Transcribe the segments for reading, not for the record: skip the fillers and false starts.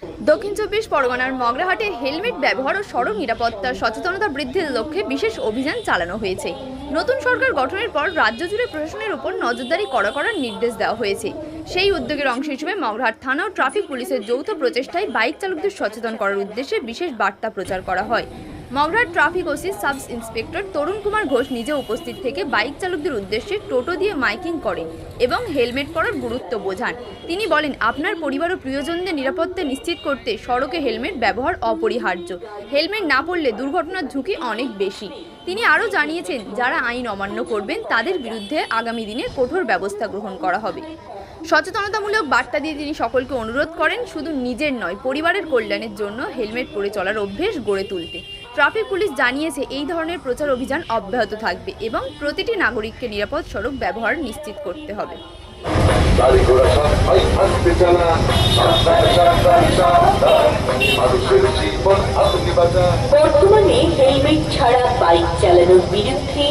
দক্ষিণ চব্বিশ পরগনার মগরাহাটে হেলমেট ব্যবহার ও সড়ক নিরাপত্তা সচেতনতা বৃদ্ধির লক্ষ্যে বিশেষ অভিযান চালানো হয়েছে। নতুন সরকার গঠনের পর রাজ্য জুড়ে প্রশাসনের উপর নজরদারি করার নির্দেশ দেওয়া হয়েছে। সেই উদ্যোগের অংশ হিসেবে মগরাহাট থানা ও ট্রাফিক পুলিশের যৌথ প্রচেষ্টায় বাইক চালকদের সচেতন করার উদ্দেশ্যে বিশেষ বার্তা প্রচার করা হয়। Magrahat traffic OC sub inspector Tarun Kumar Ghosh নিজে উপস্থিত থেকে বাইক চালকদের উদ্দেশ্যে টোটো দিয়ে মাইকিং করেন এবং হেলমেট পরার গুরুত্ব বোঝান। তিনি বলেন, আপনার পরিবার ও প্রিয়জনদের নিরাপত্তা নিশ্চিত করতে সড়কে হেলমেট ব্যবহার অপরিহার্য। হেলমেট না পরলে দুর্ঘটনার ঝুঁকি অনেক বেশি। তিনি আরও জানিয়েছেন, যারা আইন অমান্য করবেন তাদের বিরুদ্ধে আগামী দিনে কঠোর ব্যবস্থা গ্রহণ করা হবে। সচেতনতামূলক বার্তা দিয়ে তিনি সকলকে অনুরোধ করেন শুধু নিজের নয়, পরিবারের কল্যাণের জন্য হেলমেট পরে চলার অভ্যেস গড়ে তুলতে। ট্রাফিক পুলিশ জানিয়েছে, এই ধরনের প্রচার অভিযান অব্যাহত থাকবে এবং প্রতিটি নাগরিককে নিরাপদ সড়ক ব্যবহার নিশ্চিত করতে হবে। বর্তমানে হেলমেট ছাড়া বাইক চালানোর বিরুদ্ধে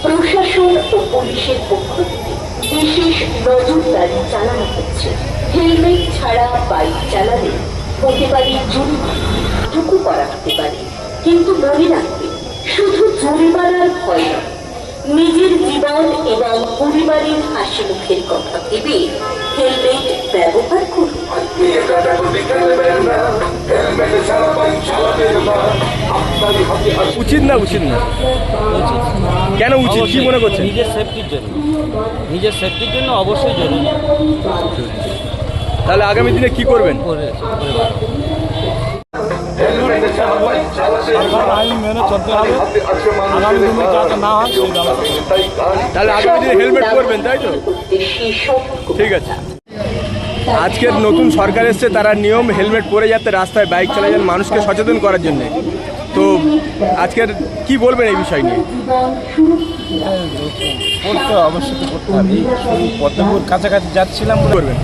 প্রশাসন ও পুলিশের পক্ষ থেকে বিশেষ নজরদারি চালানো হচ্ছে। হেলমেট ছাড়া বাইক চালালে হতে পারে জরিমানাটুকু করা হতে পারে, কিন্তু মনে রাখবে, শুধু জরিমানার ভয় নয়, নিজের জীবন এবং পরিবারের হাসি মুখের কথা ভেবে হেলমেট ব্যবহার করুন। উচিত না কেন উচিত, কি মনে করছেন? নিজের সেফটির জন্য অবশ্যই জরুরি। তাহলে আগামী দিনে কি করবেন? আইন মেনে চলতে হবে, আগামী দিনে যাতে না হয়। তাহলে আগামী দিনে হেলমেট পরবেন, তাই তো? ঠিক আছে। আজকের নতুন সরকার এসছে, তারা নিয়ম হেলমেট পরে যাতে রাস্তায় বাইক চালান মানুষকে সচেতন করার জন্য। তো আজকের কি বলবেন এই বিষয় নিয়ে? করতে অবশ্যই করতে হবে। পদ্মপুর কাছাকাছি যাচ্ছিলাম, করবেন,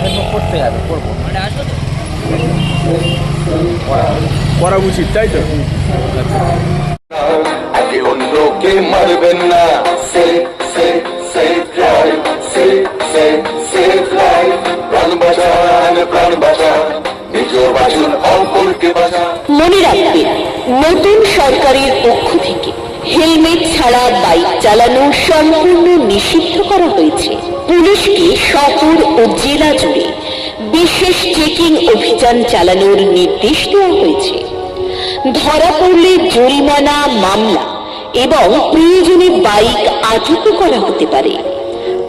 হেলমেট করতে হবে, করবো, করা উচিত, তাই তো? আগে অন্যকে মারবেন না, মনে রাখবেন, নতুন সরকারের পক্ষ থেকে হেলমেট ছাড়া বাইক চালানো সম্পূর্ণ নিষিদ্ধ করা হয়েছে। পুলিশকে শহর ও জেলা জুড়ে বিশেষ চেকিং অভিযান চালানোর নির্দেশ দেওয়া হয়েছে। ধরা পড়লে জরিমানা, মামলা এবং প্রয়োজনে বাইক আটকও করা হতে পারে।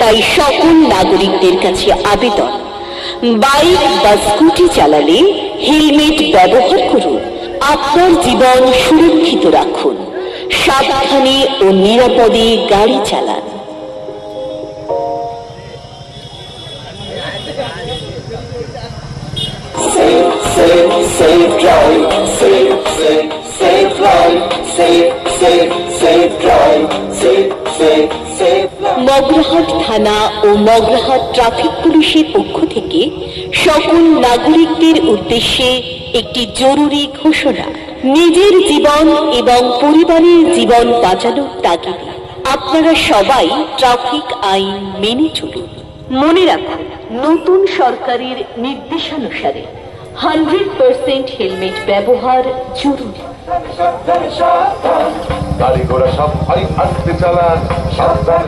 তাই সকল নাগরিকদের কাছে আবেদন, বাইক বা স্কুটি চালালে হেলমেট ব্যবহার করুন। আপনার জীবন সুরক্ষিত রাখুন, সাবধানে ও নিরাপদে গাড়ি চালান। মগরাহাট থানা ও মগরাহাট ট্রাফিক পুলিশের পক্ষ থেকে সকল নাগরিকদের উদ্দেশ্যে একটি জরুরি ঘোষণা। নিজের জীবন এবং পরিবারের জীবন বাঁচানোর তাগিদে আপনারা সবাই ট্রাফিক আইন মেনে চলুন। মনে রাখুন, নতুন সরকারের নির্দেশানুসারে 100% হেলমেট ব্যবহার জরুরি। গাড়ি ঘোড়া সব আস্তে চালান, সাবধান।